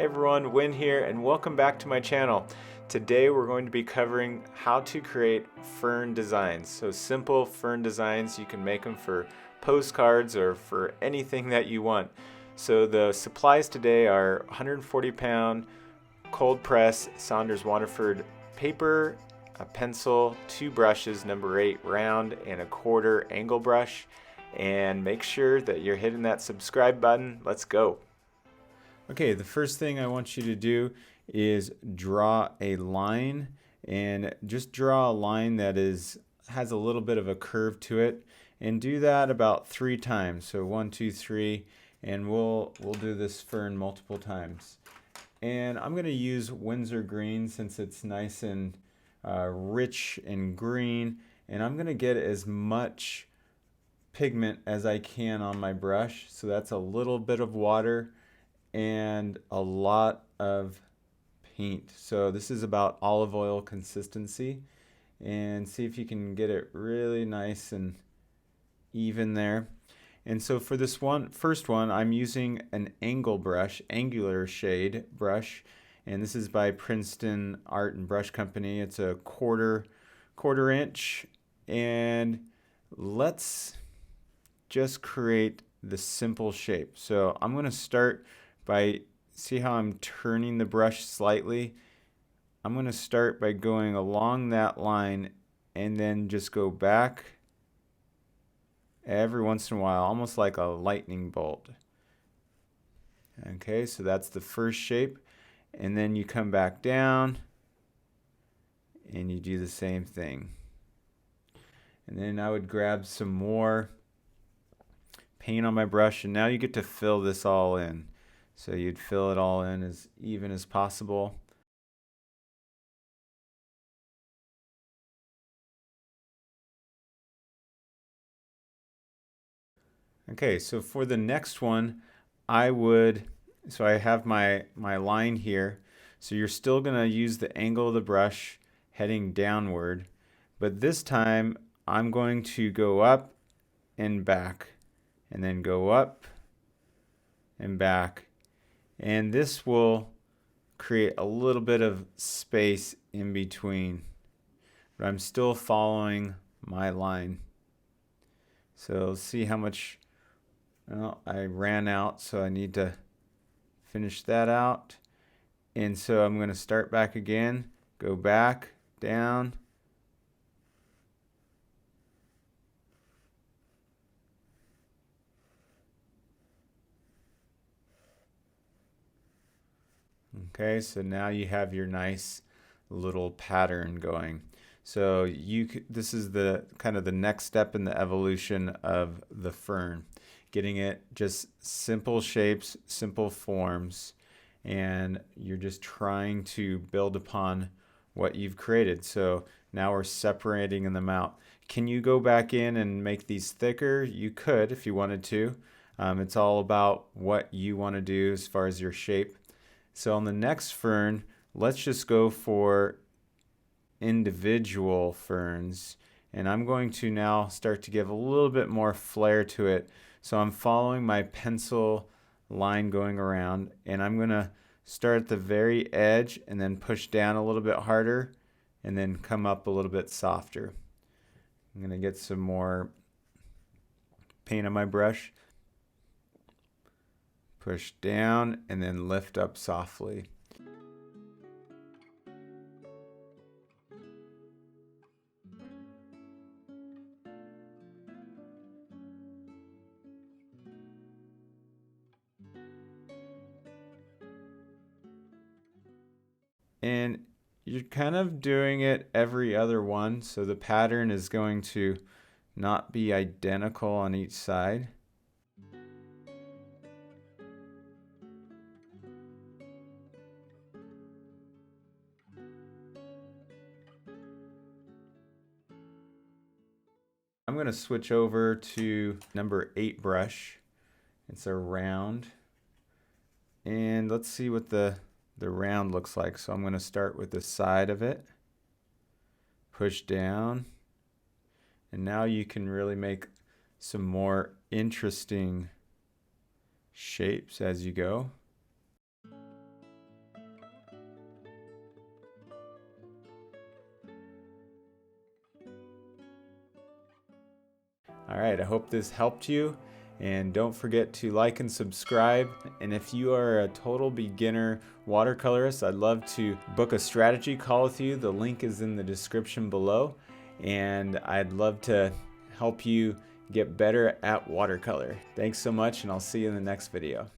everyone, Win here, and welcome back to my channel. Today we're going to be covering how to create fern designs. So simple fern designs, you can make them for postcards or for anything that you want. So the supplies today are 140-pound cold press Saunders Waterford paper, a pencil, 2 brushes, number 8 round, and a 1/4 angle brush. And make sure that you're hitting that subscribe button. Let's go. Okay, the first thing I want you to do is draw a line, and just draw a line that has a little bit of a curve to it, and do that about 3 times. So 1, 2, 3, and we'll do this fern multiple times. And I'm going to use Windsor green since it's nice and rich and green, and I'm going to get as much pigment as I can on my brush. So that's a little bit of water and a lot of paint. So this is about olive oil consistency, and see if you can get it really nice and even there. And so for this first one, I'm using an angular shade brush, and this is by Princeton Art and Brush Company. It's a quarter inch, and let's just create the simple shape. So I'm going to start by, see how I'm turning the brush slightly? I'm going to start by going along that line and then just go back every once in a while, almost like a lightning bolt. Okay, so that's the first shape, and then you come back down and you do the same thing. And then I would grab some more paint on my brush, and now you get to fill this all in. So you'd fill it all in as even as possible. Okay, so for the next one, I have my line here. So you're still going to use the angle of the brush heading downward, but this time I'm going to go up and back, and then go up and back. And this will create a little bit of space in between, but I'm still following my line. So see how much, well, I ran out, so I need to finish that out. And so I'm going to start back again, go back, down, okay, so now you have your nice little pattern going. So this is the kind of the next step in the evolution of the fern, getting it just simple shapes, simple forms, and you're just trying to build upon what you've created. So now we're separating them out. Can you go back in and make these thicker? You could if you wanted to. It's all about what you want to do as far as your shape. So on the next fern, let's just go for individual ferns, and I'm going to now start to give a little bit more flair to it. So I'm following my pencil line going around, and I'm going to start at the very edge and then push down a little bit harder and then come up a little bit softer. I'm going to get some more paint on my brush. Push down and then lift up softly. And you're kind of doing it every other one, so the pattern is going to not be identical on each side. I'm going to switch over to number 8 brush. It's a round. And let's see what the round looks like. So I'm going to start with the side of it. Push down. And now you can really make some more interesting shapes as you go. All right, I hope this helped you. And don't forget to like and subscribe. And if you are a total beginner watercolorist, I'd love to book a strategy call with you. The link is in the description below. And I'd love to help you get better at watercolor. Thanks so much, and I'll see you in the next video.